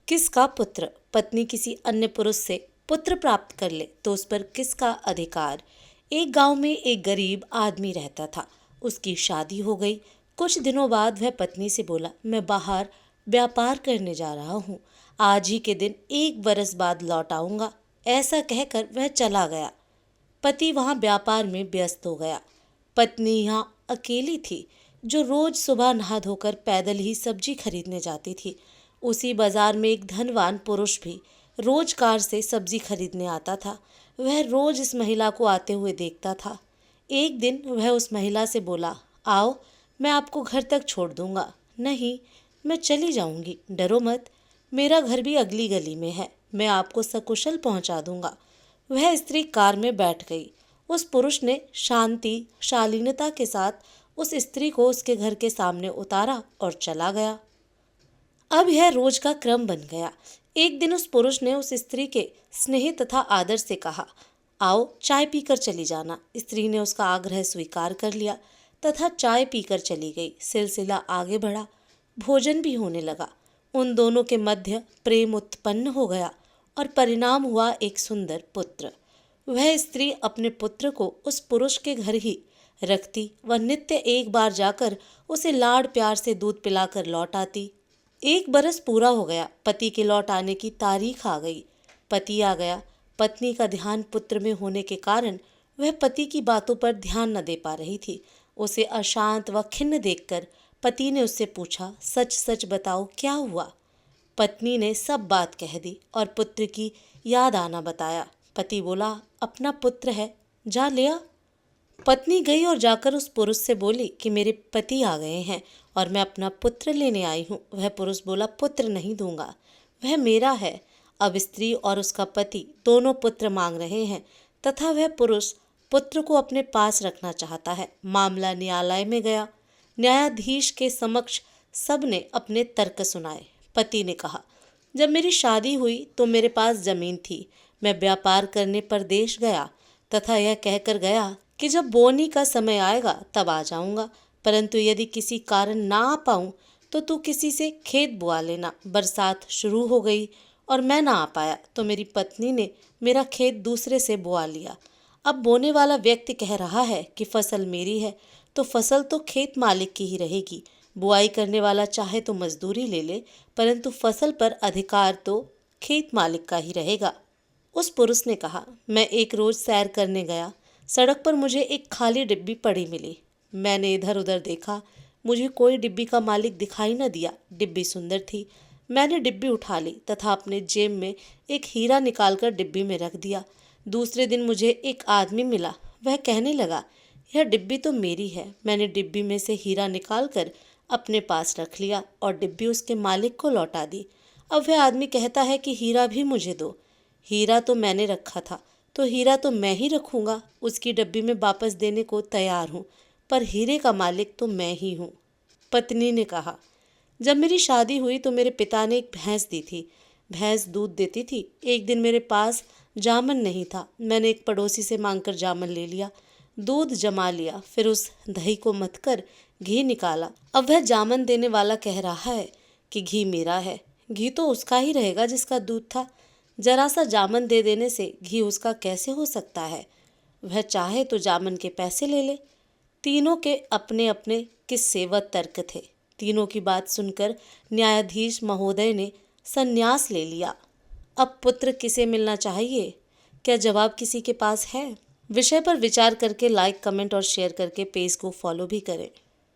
किसका पुत्र पत्नी किसी अन्य पुरुष से पुत्र प्राप्त कर ले तो उस पर किसका अधिकार। एक गांव में एक गरीब आदमी रहता था। उसकी शादी हो गई। कुछ दिनों बाद वह पत्नी से बोला, मैं बाहर व्यापार करने जा रहा हूँ, आज ही के दिन 1 बरस बाद लौट आऊंगा। ऐसा कहकर वह चला गया। पति वहां व्यापार में व्यस्त हो गया। पत्नी यहाँ अकेली थी, जो रोज सुबह नहा धोकर पैदल ही सब्जी खरीदने जाती थी। उसी बाजार में एक धनवान पुरुष भी रोज कार से सब्जी खरीदने आता था। वह रोज इस महिला को आते हुए देखता था। एक दिन वह उस महिला से बोला, आओ मैं आपको घर तक छोड़ दूंगा। नहीं, मैं चली जाऊंगी, डरो मत, मेरा घर भी अगली गली में है, मैं आपको सकुशल पहुंचा दूंगा। वह स्त्री कार में बैठ गई। उस पुरुष ने शांति शालीनता के साथ उस स्त्री को उसके घर के सामने उतारा और चला गया। अब यह रोज का क्रम बन गया। एक दिन उस पुरुष ने उस स्त्री के स्नेह तथा आदर से कहा, आओ चाय पीकर चली जाना। स्त्री ने उसका आग्रह स्वीकार कर लिया तथा चाय पीकर चली गई। सिलसिला आगे बढ़ा, भोजन भी होने लगा। उन दोनों के मध्य प्रेम उत्पन्न हो गया और परिणाम हुआ एक सुंदर पुत्र। वह स्त्री अपने पुत्र को उस पुरुष के घर ही रखती व नित्य एक बार जाकर उसे लाड़ प्यार से दूध पिलाकर लौट आती। 1 बरस पूरा हो गया। पति के लौट आने की तारीख आ गई। पति आ गया। पत्नी का ध्यान पुत्र में होने के कारण वह पति की बातों पर ध्यान न दे पा रही थी। उसे अशांत व खिन्न देखकर पति ने उससे पूछा, सच सच बताओ क्या हुआ। पत्नी ने सब बात कह दी और पुत्र की याद आना बताया। पति बोला, अपना पुत्र है, जा ले आ। पत्नी गई और जाकर उस पुरुष से बोली कि मेरे पति आ गए हैं और मैं अपना पुत्र लेने आई हूँ। वह पुरुष बोला, पुत्र नहीं दूंगा, वह मेरा है। अब स्त्री और उसका पति दोनों पुत्र मांग रहे हैं तथा वह पुरुष पुत्र को अपने पास रखना चाहता है। मामला न्यायालय में गया। न्यायाधीश के समक्ष सबने अपने तर्क सुनाए। पति ने कहा, जब मेरी शादी हुई तो मेरे पास जमीन थी। मैं व्यापार करने परदेश गया तथा यह कहकर गया कि जब बोनी का समय आएगा तब आ जाऊंगा, परंतु यदि किसी कारण ना आ पाऊं तो तू किसी से खेत बुआ लेना। बरसात शुरू हो गई और मैं ना आ पाया तो मेरी पत्नी ने मेरा खेत दूसरे से बुआ लिया। अब बोने वाला व्यक्ति कह रहा है कि फसल मेरी है तो फसल तो खेत मालिक की ही रहेगी। बुआई करने वाला चाहे तो मजदूरी ले ले, परंतु फसल पर अधिकार तो खेत मालिक का ही रहेगा। उस पुरुष ने कहा, मैं एक रोज सैर करने गया। सड़क पर मुझे एक खाली डिब्बी पड़ी मिली। मैंने इधर उधर देखा, मुझे कोई डिब्बी का मालिक दिखाई न दिया। डिब्बी सुंदर थी। मैंने डिब्बी उठा ली तथा अपने जेब में एक हीरा निकालकर डिब्बी में रख दिया। दूसरे दिन मुझे एक आदमी मिला। वह कहने लगा, यह डिब्बी तो मेरी है। मैंने डिब्बी में से हीरा निकालकर अपने पास रख लिया और डिब्बी उसके मालिक को लौटा दी। अब वह आदमी कहता है कि हीरा भी मुझे दो। हीरा तो मैंने रखा था तो हीरा तो मैं ही रखूंगा। उसकी डिब्बी में वापस देने को तैयार हूँ, पर हीरे का मालिक तो मैं ही हूँ। पत्नी ने कहा, जब मेरी शादी हुई तो मेरे पिता ने एक भैंस दी थी। भैंस दूध देती थी। एक दिन मेरे पास जामन नहीं था। मैंने एक पड़ोसी से मांगकर जामन ले लिया, दूध जमा लिया, फिर उस दही को मथकर घी निकाला। अब वह जामन देने वाला कह रहा है कि घी मेरा है। घी तो उसका ही रहेगा जिसका दूध था। जरा सा जामन दे देने से घी उसका कैसे हो सकता है। वह चाहे तो जामन के पैसे ले ले। तीनों के अपने अपने किस्से व तर्क थे। तीनों की बात सुनकर न्यायाधीश महोदय ने संन्यास ले लिया। अब पुत्र किसे मिलना चाहिए, क्या जवाब किसी के पास है? विषय पर विचार करके लाइक, कमेंट और शेयर करके पेज को फॉलो भी करें।